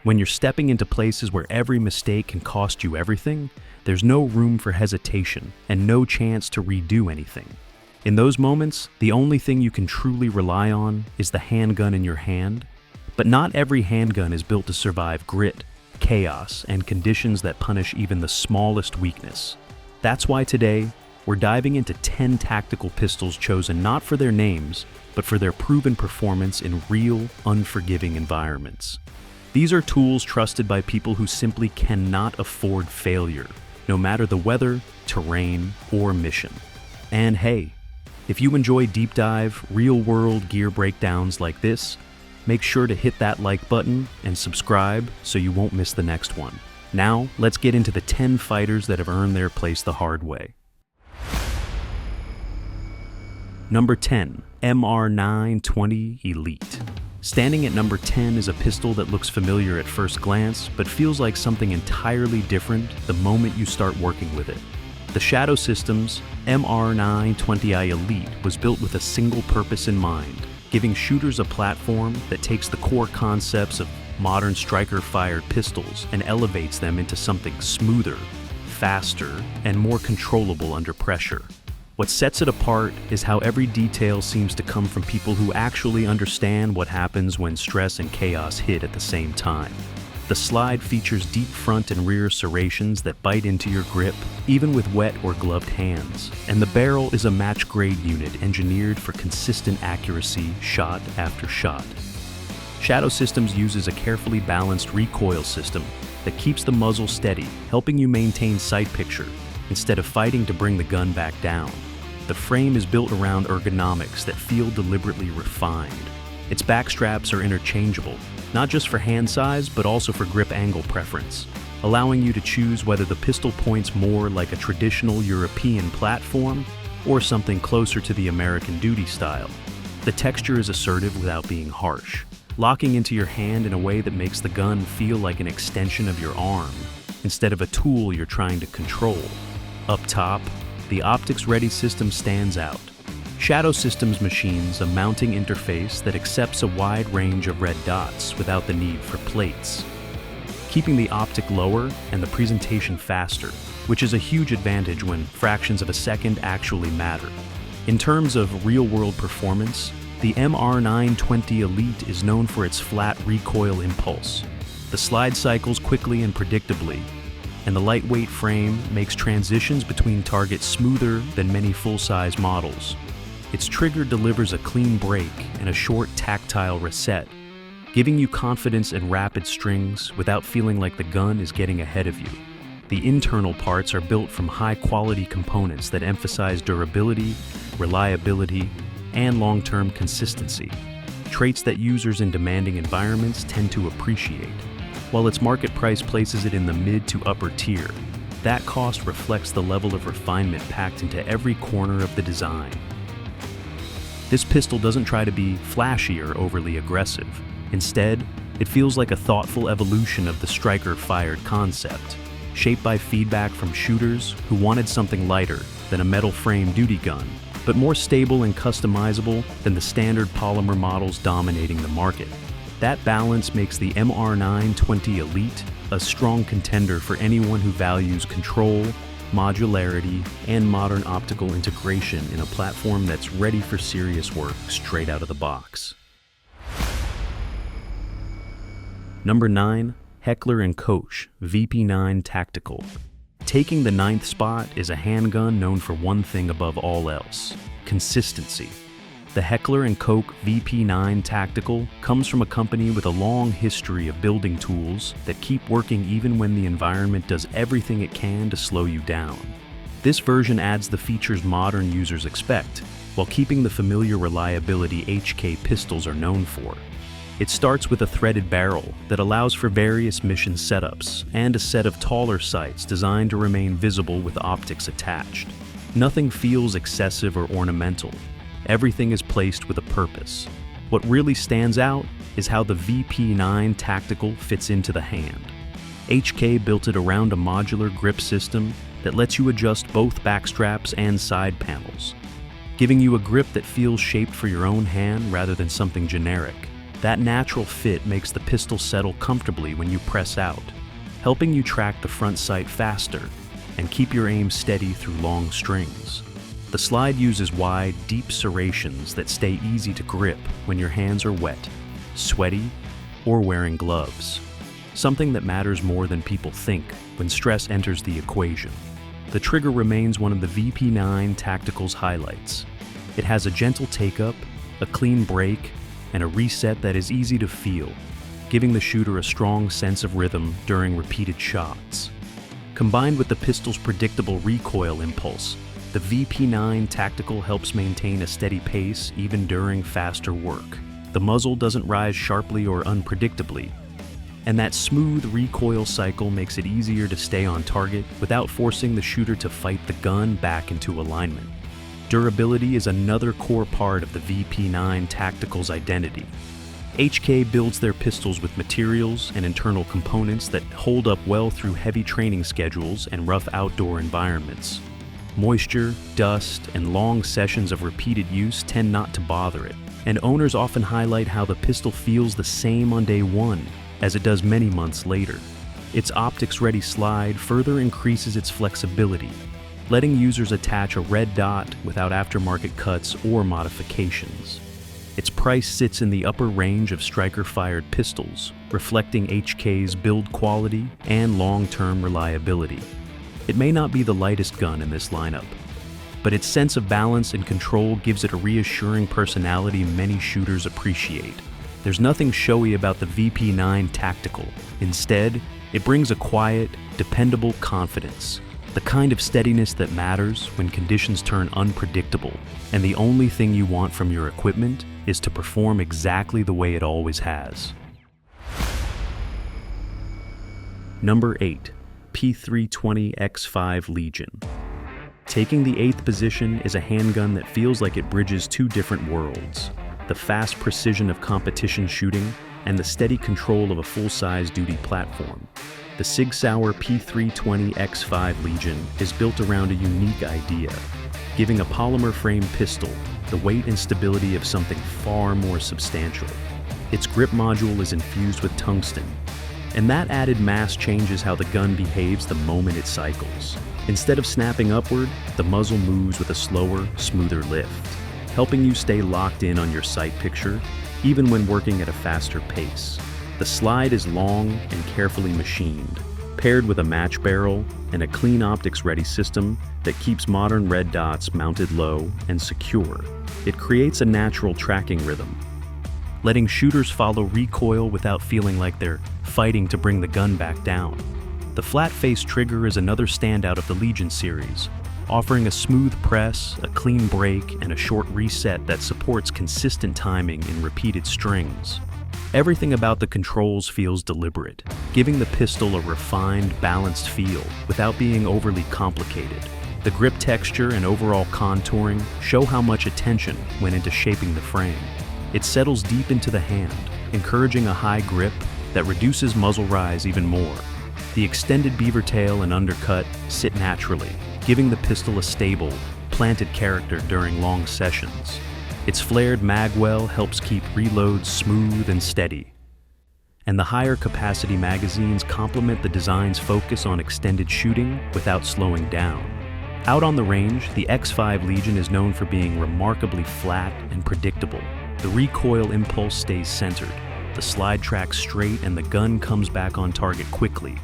When you're stepping into places where every mistake can cost you everything, there's no room for hesitation and no chance to redo anything. In those moments, the only thing you can truly rely on is the handgun in your hand. But not every handgun is built to survive grit, chaos, and conditions that punish even the smallest weakness. That's why today, we're diving into 10 tactical pistols chosen not for their names, but for their proven performance in real, unforgiving environments. These are tools trusted by people who simply cannot afford failure, no matter the weather, terrain, or mission. And hey, if you enjoy deep dive, real-world gear breakdowns like this, make sure to hit that like button and subscribe so you won't miss the next one. Now, let's get into the 10 fighters that have earned their place the hard way. Number 10, MR920 Elite. Standing at number 10 is a pistol that looks familiar at first glance, but feels like something entirely different the moment you start working with it. The Shadow Systems MR920i Elite was built with a single purpose in mind, giving shooters a platform that takes the core concepts of modern striker-fired pistols and elevates them into something smoother, faster, and more controllable under pressure. What sets it apart is how every detail seems to come from people who actually understand what happens when stress and chaos hit at the same time. The slide features deep front and rear serrations that bite into your grip, even with wet or gloved hands. And the barrel is a match-grade unit engineered for consistent accuracy, shot after shot. Shadow Systems uses a carefully balanced recoil system that keeps the muzzle steady, helping you maintain sight picture instead of fighting to bring the gun back down. The frame is built around ergonomics that feel deliberately refined. Its back straps are interchangeable, not just for hand size, but also for grip angle preference, allowing you to choose whether the pistol points more like a traditional European platform or something closer to the American duty style. The texture is assertive without being harsh, locking into your hand in a way that makes the gun feel like an extension of your arm, instead of a tool you're trying to control. Up top, the Optics Ready system stands out. Shadow Systems machines a mounting interface that accepts a wide range of red dots without the need for plates, keeping the optic lower and the presentation faster, which is a huge advantage when fractions of a second actually matter. In terms of real-world performance, the MR920 Elite is known for its flat recoil impulse. The slide cycles quickly and predictably, and the lightweight frame makes transitions between targets smoother than many full-size models. Its trigger delivers a clean break and a short tactile reset, giving you confidence in rapid strings without feeling like the gun is getting ahead of you. The internal parts are built from high-quality components that emphasize durability, reliability, and long-term consistency, traits that users in demanding environments tend to appreciate. While its market price places it in the mid to upper tier, that cost reflects the level of refinement packed into every corner of the design. This pistol doesn't try to be flashy or overly aggressive. Instead, it feels like a thoughtful evolution of the striker-fired concept, shaped by feedback from shooters who wanted something lighter than a metal frame duty gun, but more stable and customizable than the standard polymer models dominating the market. That balance makes the MR920 Elite a strong contender for anyone who values control, modularity, and modern optical integration in a platform that's ready for serious work straight out of the box. Number 9, Heckler & Koch VP9 Tactical. Taking the 9th spot is a handgun known for one thing above all else: consistency. The Heckler & Koch VP9 Tactical comes from a company with a long history of building tools that keep working even when the environment does everything it can to slow you down. This version adds the features modern users expect, while keeping the familiar reliability HK pistols are known for. It starts with a threaded barrel that allows for various mission setups and a set of taller sights designed to remain visible with optics attached. Nothing feels excessive or ornamental. Everything is placed with a purpose. What really stands out is how the VP9 Tactical fits into the hand. HK built it around a modular grip system that lets you adjust both back straps and side panels, giving you a grip that feels shaped for your own hand rather than something generic. That natural fit makes the pistol settle comfortably when you press out, helping you track the front sight faster and keep your aim steady through long strings. The slide uses wide, deep serrations that stay easy to grip when your hands are wet, sweaty, or wearing gloves. Something that matters more than people think when stress enters the equation. The trigger remains one of the VP9 Tactical's highlights. It has a gentle take-up, a clean break, and a reset that is easy to feel, giving the shooter a strong sense of rhythm during repeated shots. Combined with the pistol's predictable recoil impulse, the VP9 Tactical helps maintain a steady pace even during faster work. The muzzle doesn't rise sharply or unpredictably, and that smooth recoil cycle makes it easier to stay on target without forcing the shooter to fight the gun back into alignment. Durability is another core part of the VP9 Tactical's identity. HK builds their pistols with materials and internal components that hold up well through heavy training schedules and rough outdoor environments. Moisture, dust, and long sessions of repeated use tend not to bother it, and owners often highlight how the pistol feels the same on day one as it does many months later. Its optics-ready slide further increases its flexibility, letting users attach a red dot without aftermarket cuts or modifications. Its price sits in the upper range of striker-fired pistols, reflecting HK's build quality and long-term reliability. It may not be the lightest gun in this lineup, but its sense of balance and control gives it a reassuring personality many shooters appreciate. There's nothing showy about the VP9 Tactical. Instead, it brings a quiet, dependable confidence, the kind of steadiness that matters when conditions turn unpredictable, and the only thing you want from your equipment is to perform exactly the way it always has. Number 8. P320X5 Legion. Taking the 8th position is a handgun that feels like it bridges two different worlds: the fast precision of competition shooting and the steady control of a full-size duty platform. The Sauer P320X5 Legion is built around a unique idea, giving a polymer frame pistol the weight and stability of something far more substantial. Its grip module is infused with tungsten, and that added mass changes how the gun behaves the moment it cycles. Instead of snapping upward, the muzzle moves with a slower, smoother lift, helping you stay locked in on your sight picture, even when working at a faster pace. The slide is long and carefully machined, paired with a match barrel and a clean optics-ready system that keeps modern red dots mounted low and secure. It creates a natural tracking rhythm, letting shooters follow recoil without feeling like they're fighting to bring the gun back down. The flat-face trigger is another standout of the Legion series, offering a smooth press, a clean break, and a short reset that supports consistent timing in repeated strings. Everything about the controls feels deliberate, giving the pistol a refined, balanced feel without being overly complicated. The grip texture and overall contouring show how much attention went into shaping the frame. It settles deep into the hand, encouraging a high grip that reduces muzzle rise even more. The extended beaver tail and undercut sit naturally, giving the pistol a stable, planted character during long sessions. Its flared magwell helps keep reloads smooth and steady, and the higher capacity magazines complement the design's focus on extended shooting without slowing down. Out on the range, the X5 Legion is known for being remarkably flat and predictable. The recoil impulse stays centered, the slide tracks straight, and the gun comes back on target quickly,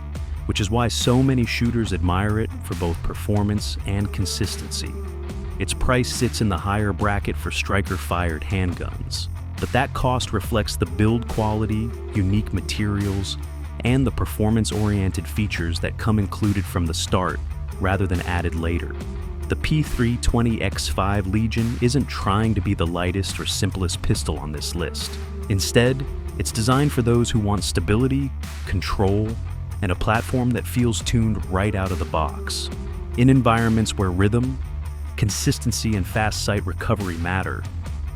which is why so many shooters admire it for both performance and consistency. Its price sits in the higher bracket for striker-fired handguns, but that cost reflects the build quality, unique materials, and the performance-oriented features that come included from the start rather than added later. The P320X5 Legion isn't trying to be the lightest or simplest pistol on this list. Instead, it's designed for those who want stability, control, and a platform that feels tuned right out of the box. In environments where rhythm, consistency, and fast sight recovery matter,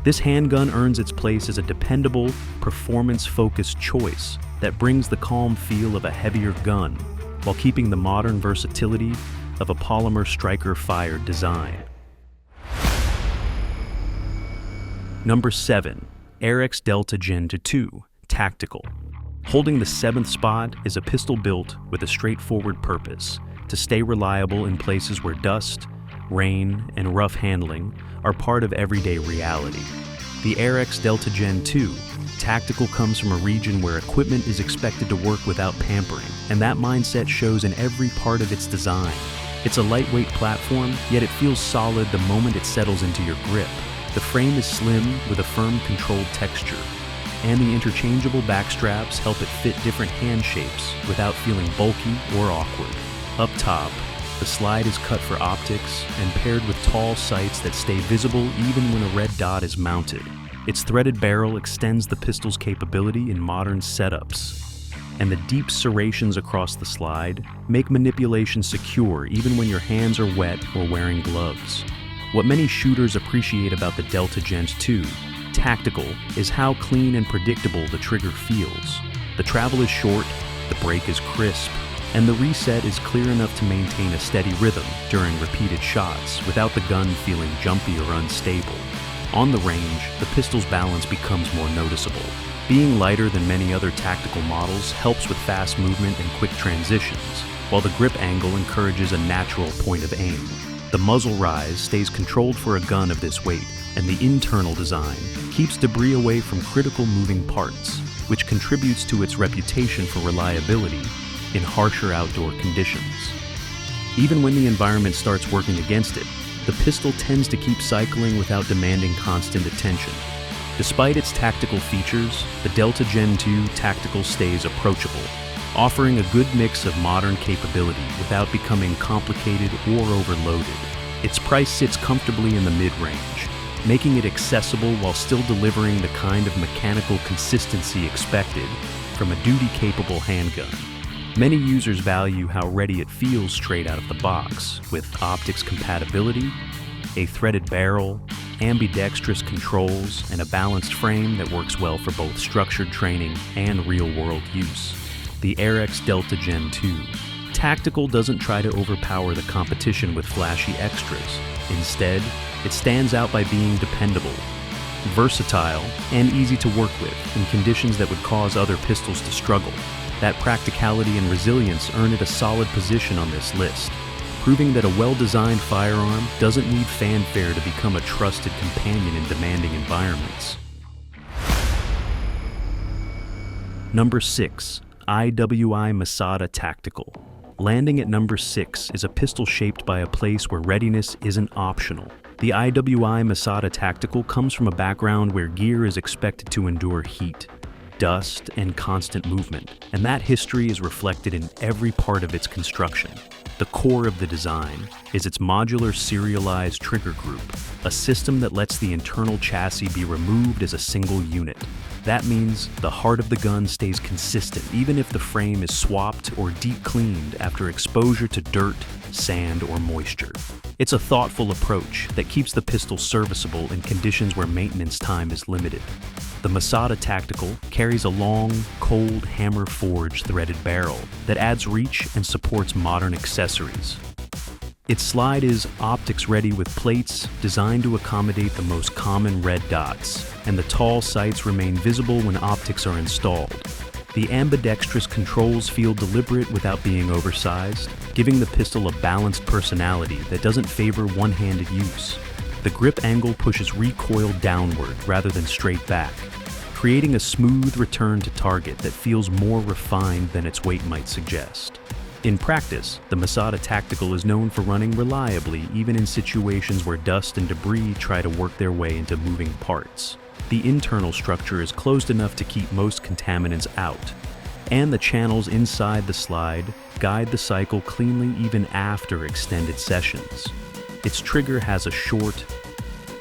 this handgun earns its place as a dependable, performance-focused choice that brings the calm feel of a heavier gun while keeping the modern versatility of a polymer striker-fired design. Number 7. Arex Delta Gen 2 Tactical. Holding the 7th spot is a pistol built with a straightforward purpose: to stay reliable in places where dust, rain, and rough handling are part of everyday reality. The Arex Delta Gen 2 Tactical comes from a region where equipment is expected to work without pampering, and that mindset shows in every part of its design. It's a lightweight platform, yet it feels solid the moment it settles into your grip. The frame is slim with a firm, controlled texture, and the interchangeable back straps help it fit different hand shapes without feeling bulky or awkward. Up top, the slide is cut for optics and paired with tall sights that stay visible even when a red dot is mounted. Its threaded barrel extends the pistol's capability in modern setups, and the deep serrations across the slide make manipulation secure even when your hands are wet or wearing gloves. What many shooters appreciate about the Delta Gen 2 Tactical is how clean and predictable the trigger feels. The travel is short, the break is crisp, and the reset is clear enough to maintain a steady rhythm during repeated shots without the gun feeling jumpy or unstable. On the range, the pistol's balance becomes more noticeable. Being lighter than many other tactical models helps with fast movement and quick transitions, while the grip angle encourages a natural point of aim. The muzzle rise stays controlled for a gun of this weight, and the internal design keeps debris away from critical moving parts, which contributes to its reputation for reliability in harsher outdoor conditions. Even when the environment starts working against it, the pistol tends to keep cycling without demanding constant attention. Despite its tactical features, the Delta Gen 2 Tactical stays approachable, offering a good mix of modern capability without becoming complicated or overloaded. Its price sits comfortably in the mid-range, making it accessible while still delivering the kind of mechanical consistency expected from a duty-capable handgun. Many users value how ready it feels straight out of the box, with optics compatibility, a threaded barrel, ambidextrous controls, and a balanced frame that works well for both structured training and real-world use. The Arex Delta Gen 2 Tactical doesn't try to overpower the competition with flashy extras. Instead, it stands out by being dependable, versatile, and easy to work with in conditions that would cause other pistols to struggle. That practicality and resilience earn it a solid position on this list, proving that a well-designed firearm doesn't need fanfare to become a trusted companion in demanding environments. Number 6. IWI Masada Tactical. Landing at number 6 is a pistol shaped by a place where readiness isn't optional. The IWI Masada Tactical comes from a background where gear is expected to endure heat, dust, and constant movement, and that history is reflected in every part of its construction. The core of the design is its modular serialized trigger group, a system that lets the internal chassis be removed as a single unit. That means the heart of the gun stays consistent even if the frame is swapped or deep cleaned after exposure to dirt, sand, or moisture. It's a thoughtful approach that keeps the pistol serviceable in conditions where maintenance time is limited. The Masada Tactical carries a long, cold, hammer-forged threaded barrel that adds reach and supports modern accessories. Its slide is optics-ready with plates designed to accommodate the most common red dots, and the tall sights remain visible when optics are installed. The ambidextrous controls feel deliberate without being oversized, giving the pistol a balanced personality that doesn't favor one-handed use. The grip angle pushes recoil downward rather than straight back, creating a smooth return to target that feels more refined than its weight might suggest. In practice, the Masada Tactical is known for running reliably even in situations where dust and debris try to work their way into moving parts. The internal structure is closed enough to keep most contaminants out, and the channels inside the slide guide the cycle cleanly even after extended sessions. Its trigger has a short,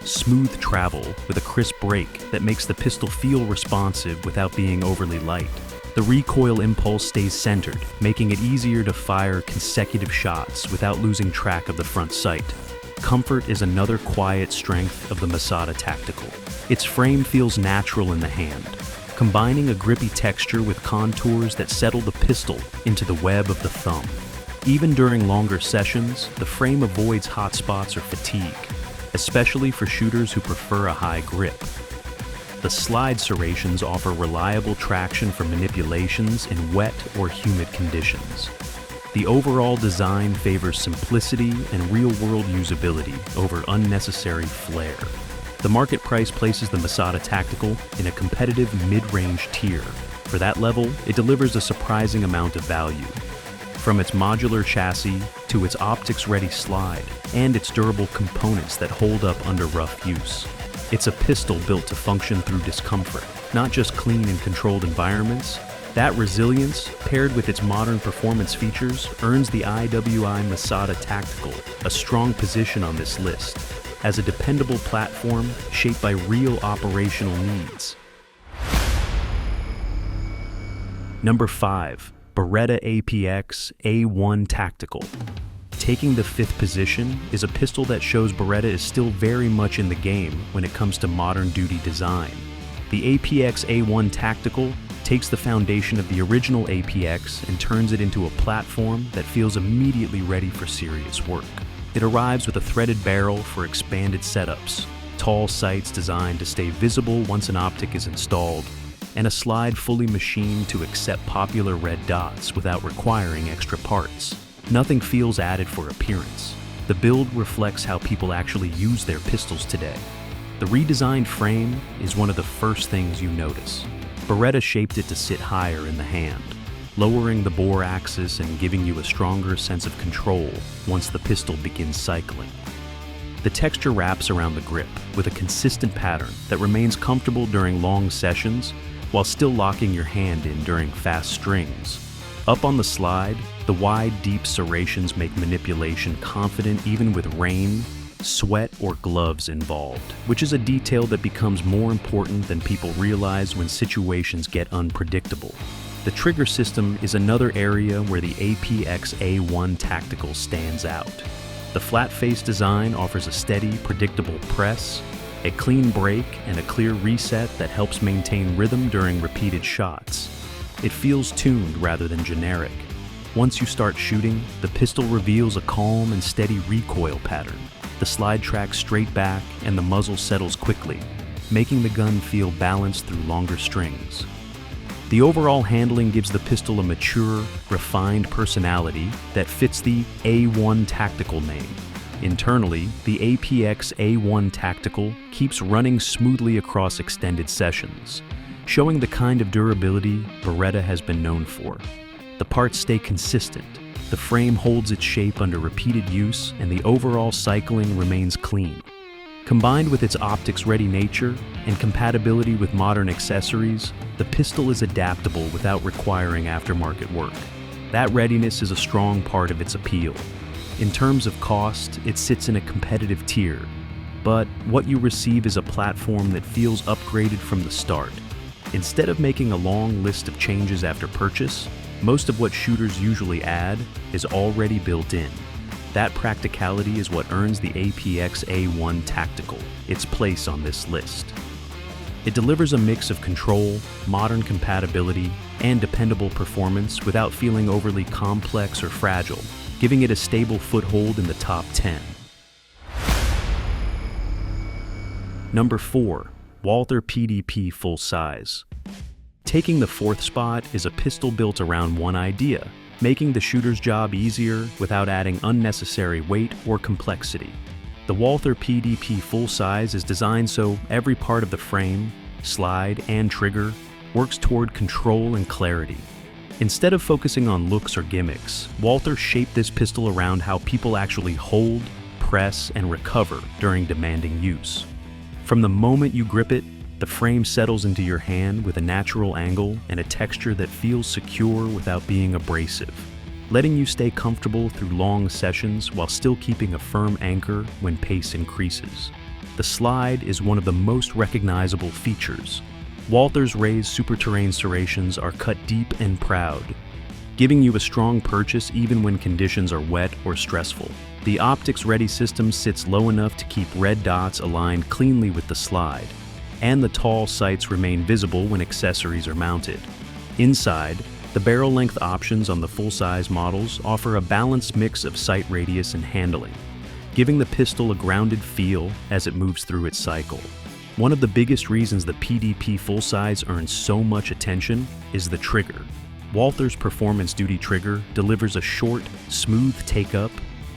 smooth travel with a crisp break that makes the pistol feel responsive without being overly light. The recoil impulse stays centered, making it easier to fire consecutive shots without losing track of the front sight. Comfort is another quiet strength of the Masada Tactical. Its frame feels natural in the hand, combining a grippy texture with contours that settle the pistol into the web of the thumb. Even during longer sessions, the frame avoids hot spots or fatigue, especially for shooters who prefer a high grip. The slide serrations offer reliable traction for manipulations in wet or humid conditions. The overall design favors simplicity and real-world usability over unnecessary flair. The market price places the Masada Tactical in a competitive mid-range tier. For that level, it delivers a surprising amount of value. From its modular chassis to its optics-ready slide and its durable components that hold up under rough use. It's a pistol built to function through discomfort, not just clean and controlled environments. That resilience, paired with its modern performance features, earns the IWI Masada Tactical a strong position on this list, as a dependable platform shaped by real operational needs. Number 5. Beretta APX A1 Tactical. Taking the 5th position is a pistol that shows Beretta is still very much in the game when it comes to modern duty design. The APX A1 Tactical takes the foundation of the original APX and turns it into a platform that feels immediately ready for serious work. It arrives with a threaded barrel for expanded setups, tall sights designed to stay visible once an optic is installed, and a slide fully machined to accept popular red dots without requiring extra parts. Nothing feels added for appearance. The build reflects how people actually use their pistols today. The redesigned frame is one of the first things you notice. Beretta shaped it to sit higher in the hand, lowering the bore axis and giving you a stronger sense of control once the pistol begins cycling. The texture wraps around the grip with a consistent pattern that remains comfortable during long sessions while still locking your hand in during fast strings. Up on the slide, the wide, deep serrations make manipulation confident even with rain, sweat, or gloves involved, which is a detail that becomes more important than people realize when situations get unpredictable. The trigger system is another area where the APX A1 Tactical stands out. The flat-face design offers a steady, predictable press, a clean break, and a clear reset that helps maintain rhythm during repeated shots. It feels tuned rather than generic. Once you start shooting, the pistol reveals a calm and steady recoil pattern. The slide tracks straight back and the muzzle settles quickly, making the gun feel balanced through longer strings. The overall handling gives the pistol a mature, refined personality that fits the A1 Tactical name. Internally, the APX A1 Tactical keeps running smoothly across extended sessions, showing the kind of durability Beretta has been known for. The parts stay consistent, the frame holds its shape under repeated use, and the overall cycling remains clean. Combined with its optics-ready nature and compatibility with modern accessories, the pistol is adaptable without requiring aftermarket work. That readiness is a strong part of its appeal. In terms of cost, it sits in a competitive tier, but what you receive is a platform that feels upgraded from the start. Instead of making a long list of changes after purchase, most of what shooters usually add is already built in. That practicality is what earns the APX A1 Tactical its place on this list. It delivers a mix of control, modern compatibility, and dependable performance without feeling overly complex or fragile, giving it a stable foothold in the top 10. Number 4. Walther PDP Full-Size. Taking the 4th spot is a pistol built around one idea, making the shooter's job easier without adding unnecessary weight or complexity. The Walther PDP Full-Size is designed so every part of the frame, slide, and trigger works toward control and clarity. Instead of focusing on looks or gimmicks, Walther shaped this pistol around how people actually hold, press, and recover during demanding use. From the moment you grip it, the frame settles into your hand with a natural angle and a texture that feels secure without being abrasive, letting you stay comfortable through long sessions while still keeping a firm anchor when pace increases. The slide is one of the most recognizable features. Walther's raised super-terrain serrations are cut deep and proud, giving you a strong purchase even when conditions are wet or stressful. The optics-ready system sits low enough to keep red dots aligned cleanly with the slide, and the tall sights remain visible when accessories are mounted. Inside, the barrel length options on the full-size models offer a balanced mix of sight radius and handling, giving the pistol a grounded feel as it moves through its cycle. One of the biggest reasons the PDP Full-Size earns so much attention is the trigger. Walther's performance duty trigger delivers a short, smooth take-up,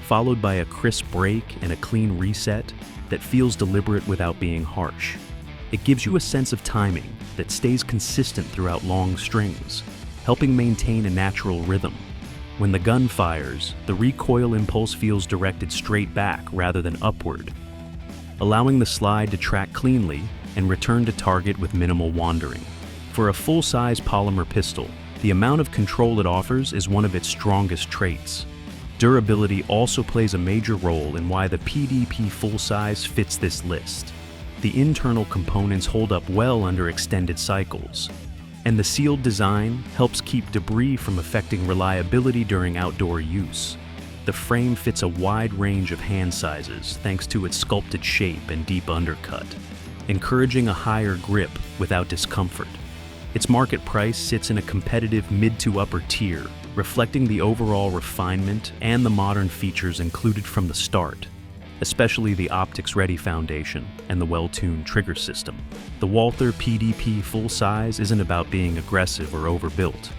followed by a crisp break and a clean reset that feels deliberate without being harsh. It gives you a sense of timing that stays consistent throughout long strings, helping maintain a natural rhythm. When the gun fires, the recoil impulse feels directed straight back rather than upward, allowing the slide to track cleanly and return to target with minimal wandering. For a full-size polymer pistol, the amount of control it offers is one of its strongest traits. Durability also plays a major role in why the PDP Full-Size fits this list. The internal components hold up well under extended cycles, and the sealed design helps keep debris from affecting reliability during outdoor use. The frame fits a wide range of hand sizes thanks to its sculpted shape and deep undercut, encouraging a higher grip without discomfort. Its market price sits in a competitive mid to upper tier, reflecting the overall refinement and the modern features included from the start, especially the optics-ready foundation and the well-tuned trigger system. The Walther PDP Full-Size isn't about being aggressive or overbuilt.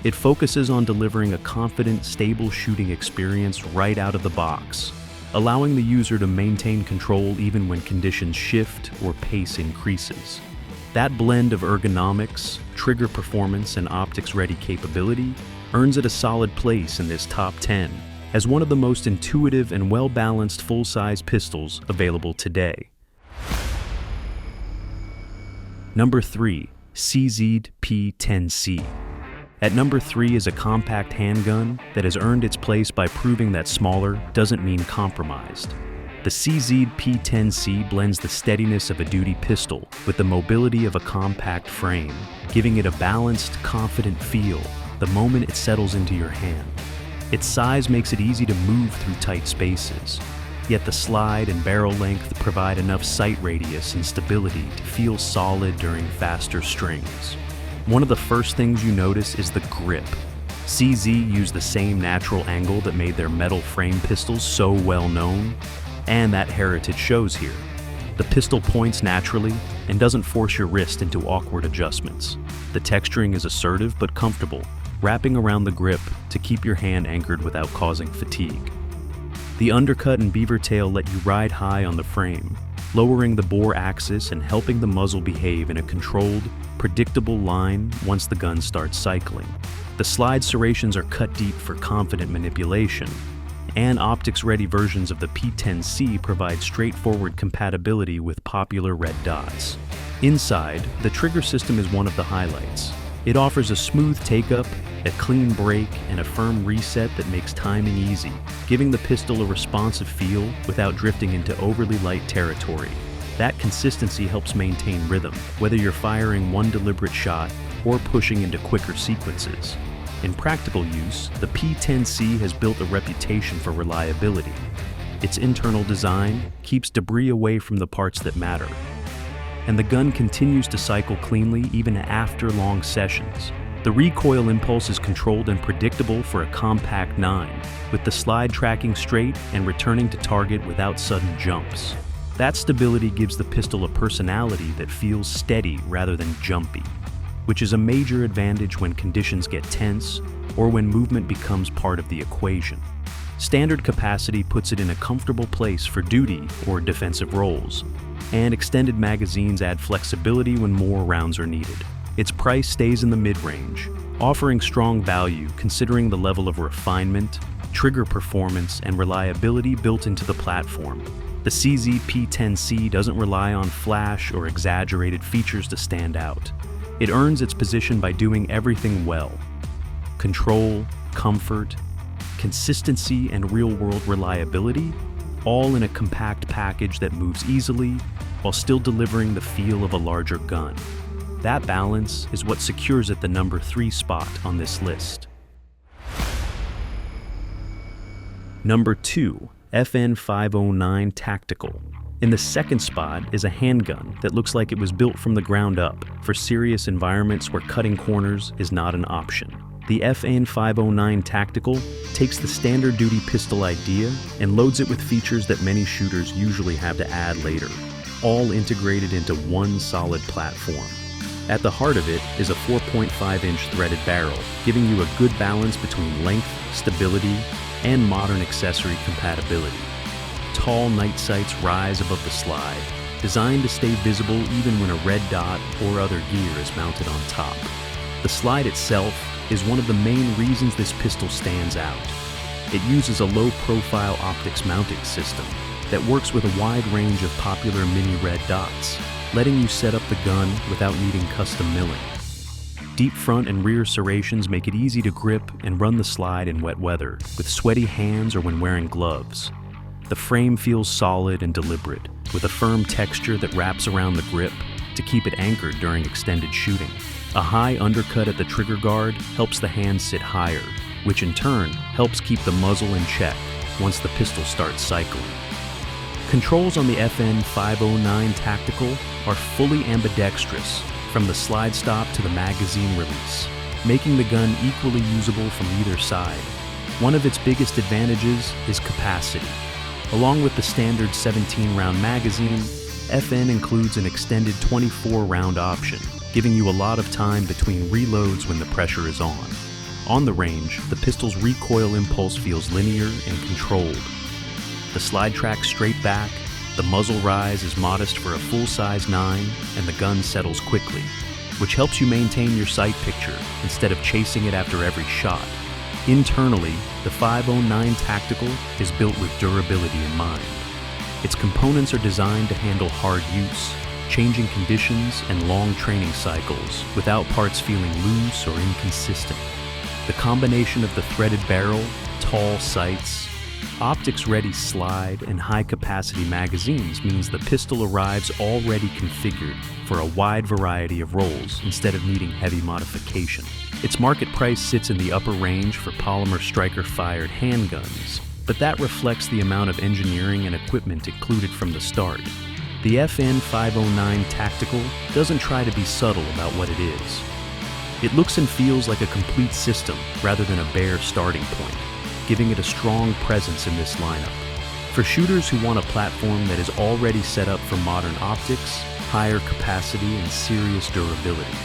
It focuses on delivering a confident, stable shooting experience right out of the box, allowing the user to maintain control even when conditions shift or pace increases. That blend of ergonomics, trigger performance, and optics-ready capability earns it a solid place in this top 10 as one of the most intuitive and well-balanced full-size pistols available today. Number 3. CZ P10C. At number 3 is a compact handgun that has earned its place by proving that smaller doesn't mean compromised. The CZ P10C blends the steadiness of a duty pistol with the mobility of a compact frame, giving it a balanced, confident feel the moment it settles into your hand. Its size makes it easy to move through tight spaces, yet the slide and barrel length provide enough sight radius and stability to feel solid during faster strings. One of the first things you notice is the grip. CZ used the same natural angle that made their metal frame pistols so well known, and that heritage shows here. The pistol points naturally and doesn't force your wrist into awkward adjustments. The texturing is assertive but comfortable, wrapping around the grip to keep your hand anchored without causing fatigue. The undercut and beaver tail let you ride high on the frame, lowering the bore axis and helping the muzzle behave in a controlled, predictable line once the gun starts cycling. The slide serrations are cut deep for confident manipulation, and optics-ready versions of the P10C provide straightforward compatibility with popular red dots. Inside, the trigger system is one of the highlights. It offers a smooth take-up, a clean break, and a firm reset that makes timing easy, giving the pistol a responsive feel without drifting into overly light territory. That consistency helps maintain rhythm, whether you're firing one deliberate shot or pushing into quicker sequences. In practical use, the P10C has built a reputation for reliability. Its internal design keeps debris away from the parts that matter, and the gun continues to cycle cleanly even after long sessions. The recoil impulse is controlled and predictable for a compact 9, with the slide tracking straight and returning to target without sudden jumps. That stability gives the pistol a personality that feels steady rather than jumpy, which is a major advantage when conditions get tense or when movement becomes part of the equation. Standard capacity puts it in a comfortable place for duty or defensive roles, and extended magazines add flexibility when more rounds are needed. Its price stays in the mid-range, offering strong value considering the level of refinement, trigger performance, and reliability built into the platform. The CZ P10C doesn't rely on flash or exaggerated features to stand out. It earns its position by doing everything well: control, comfort, consistency, and real-world reliability, all in a compact package that moves easily while still delivering the feel of a larger gun. That balance is what secures it the number 3 spot on this list. Number 2, FN509 Tactical. In the second spot is a handgun that looks like it was built from the ground up for serious environments where cutting corners is not an option. The FN509 Tactical takes the standard duty pistol idea and loads it with features that many shooters usually have to add later. all integrated into one solid platform. At the heart of it is a 4.5-inch threaded barrel, giving you a good balance between length, stability, and modern accessory compatibility. Tall night sights rise above the slide, designed to stay visible even when a red dot or other gear is mounted on top. The slide itself is one of the main reasons this pistol stands out. It uses a low-profile optics mounting system that works with a wide range of popular mini red dots, letting you set up the gun without needing custom milling. Deep front and rear serrations make it easy to grip and run the slide in wet weather, with sweaty hands or when wearing gloves. The frame feels solid and deliberate, with a firm texture that wraps around the grip to keep it anchored during extended shooting. A high undercut at the trigger guard helps the hand sit higher, which in turn helps keep the muzzle in check once the pistol starts cycling. Controls on the FN 509 Tactical are fully ambidextrous, from the slide stop to the magazine release, making the gun equally usable from either side. One of its biggest advantages is capacity. Along with the standard 17-round magazine, FN includes an extended 24-round option, giving you a lot of time between reloads when the pressure is on. On the range, the pistol's recoil impulse feels linear and controlled. The slide tracks straight back, the muzzle rise is modest for a full-size 9, and the gun settles quickly, which helps you maintain your sight picture instead of chasing it after every shot. Internally, the 509 Tactical is built with durability in mind. Its components are designed to handle hard use, changing conditions, and long training cycles without parts feeling loose or inconsistent. The combination of the threaded barrel, tall sights, optics-ready slide, and high-capacity magazines means the pistol arrives already configured for a wide variety of roles instead of needing heavy modification. Its market price sits in the upper range for polymer striker-fired handguns, but that reflects the amount of engineering and equipment included from the start. The FN 509 Tactical doesn't try to be subtle about what it is. It looks and feels like a complete system rather than a bare starting point, giving it a strong presence in this lineup. For shooters who want a platform that is already set up for modern optics, higher capacity, and serious durability,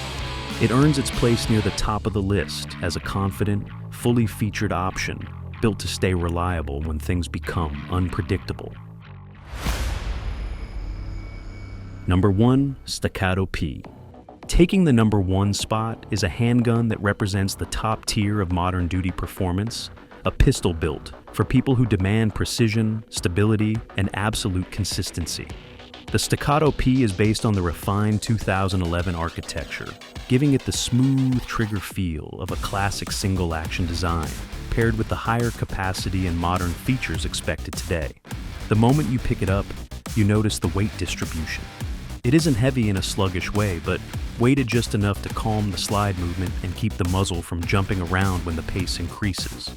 it earns its place near the top of the list as a confident, fully featured option built to stay reliable when things become unpredictable. Number 1, Staccato P. Taking the number 1 spot is a handgun that represents the top tier of modern duty performance, a pistol built for people who demand precision, stability, and absolute consistency. The Staccato P is based on the refined 2011 architecture, giving it the smooth trigger feel of a classic single-action design, paired with the higher capacity and modern features expected today. The moment you pick it up, you notice the weight distribution. It isn't heavy in a sluggish way, but weighted just enough to calm the slide movement and keep the muzzle from jumping around when the pace increases.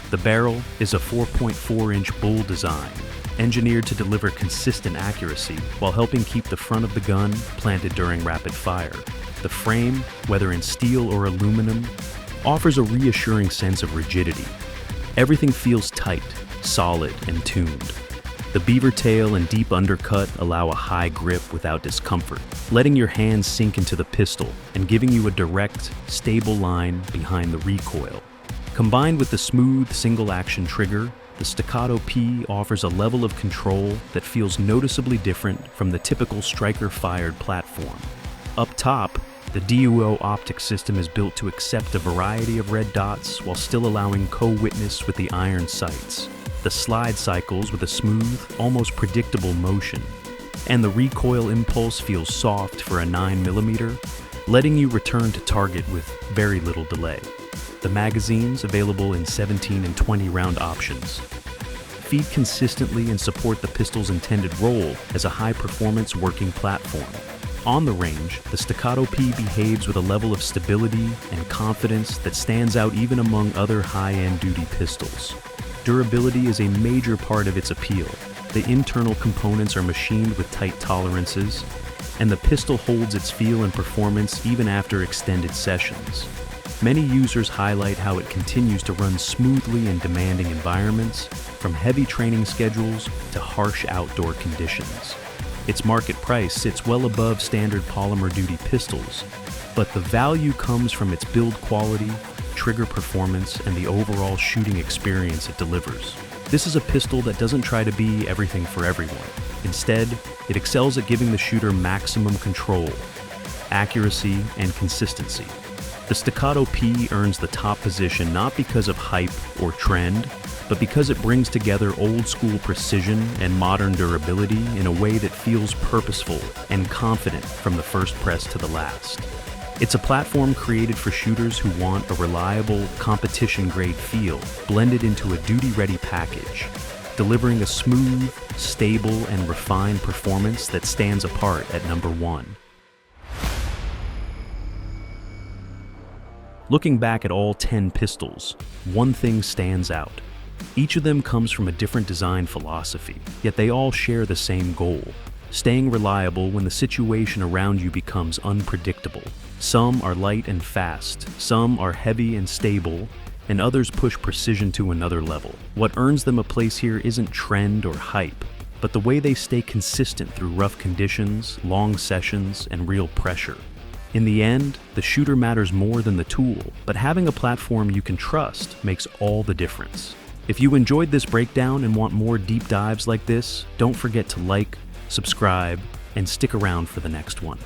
The barrel is a 4.4-inch bull design, engineered to deliver consistent accuracy while helping keep the front of the gun planted during rapid fire. The frame, whether in steel or aluminum, offers a reassuring sense of rigidity. Everything feels tight, solid, and tuned. The beaver tail and deep undercut allow a high grip without discomfort, letting your hands sink into the pistol and giving you a direct, stable line behind the recoil. Combined with the smooth single-action trigger, the Staccato P offers a level of control that feels noticeably different from the typical striker-fired platform. Up top, the DUO optic system is built to accept a variety of red dots while still allowing co-witness with the iron sights. The slide cycles with a smooth, almost predictable motion, and the recoil impulse feels soft for a 9mm, letting you return to target with very little delay. The magazines, available in 17 and 20 round options, feed consistently and support the pistol's intended role as a high-performance working platform. On the range, the Staccato P behaves with a level of stability and confidence that stands out even among other high-end duty pistols. Durability is a major part of its appeal. The internal components are machined with tight tolerances, and the pistol holds its feel and performance even after extended sessions. Many users highlight how it continues to run smoothly in demanding environments, from heavy training schedules to harsh outdoor conditions. Its market price sits well above standard polymer duty pistols, but the value comes from its build quality, trigger performance, and the overall shooting experience it delivers. This is a pistol that doesn't try to be everything for everyone. Instead, it excels at giving the shooter maximum control, accuracy, and consistency. The Staccato P earns the top position not because of hype or trend, but because it brings together old-school precision and modern durability in a way that feels purposeful and confident from the first press to the last. It's a platform created for shooters who want a reliable, competition-grade feel blended into a duty-ready package, delivering a smooth, stable, and refined performance that stands apart at number 1. Looking back at all 10 pistols, one thing stands out. Each of them comes from a different design philosophy, yet they all share the same goal: staying reliable when the situation around you becomes unpredictable. Some are light and fast, some are heavy and stable, and others push precision to another level. What earns them a place here isn't trend or hype, but the way they stay consistent through rough conditions, long sessions, and real pressure. In the end, the shooter matters more than the tool, but having a platform you can trust makes all the difference. If you enjoyed this breakdown and want more deep dives like this, don't forget to like, subscribe, and stick around for the next one.